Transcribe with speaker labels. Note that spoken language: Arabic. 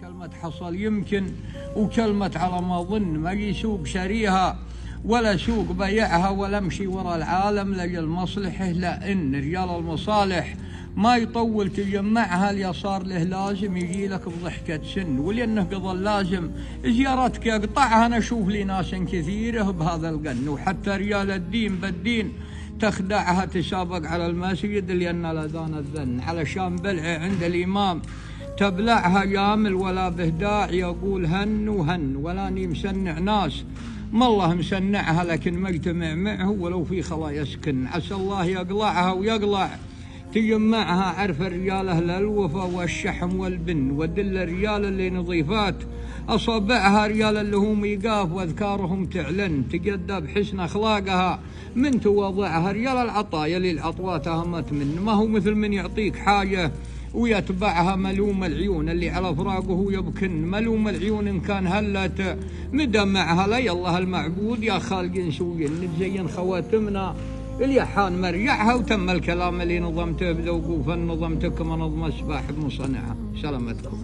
Speaker 1: كلمة حصل يمكن وكلمة على ما أظن ما يسوق شريها ولا سوق بيعها ولا امشي وراء العالم لأجل مصلحه، لأن رجال المصالح ما يطول تجمعها اليسار له لازم يجي لك بضحكة سن، ولأنه قضى اللازم زيارتك يقطعها. أنا أشوف لي ناس كثيرة بهذا القن، وحتى رجال الدين بالدين تخدعها تسابق على المسجد لأن الأذان الذن علشان بلع عند الإمام تبلعها جامل ولا بهداع يقول هن وهن، ولا ني مسنع ناس ما الله مسنعها لكن مجتمع معه ولو في خلا يسكن. عسى الله يقلعها ويقلع تجمعها عرف الرجال أهل الوفا والشحم والبن، ودل الرجال اللي نظيفات أصابعها رجال اللي هم يقاف واذكارهم تعلن، تجدى بحسن أخلاقها من تواضعها. رجال العطايا للعطوات أهمت من ما هو مثل من يعطيك حاجة ويتبعها ملوم العيون اللي على فراقه يبكن. ملوم العيون إن كان هلت مدمعها لي الله المعبود يا خالق نسوي نتزين خواتمنا اليحان مرجعها. وتم الكلام اللي نظمته بذوقوفا نظمتكم نظم السباح بمصنعها. سلامتكم.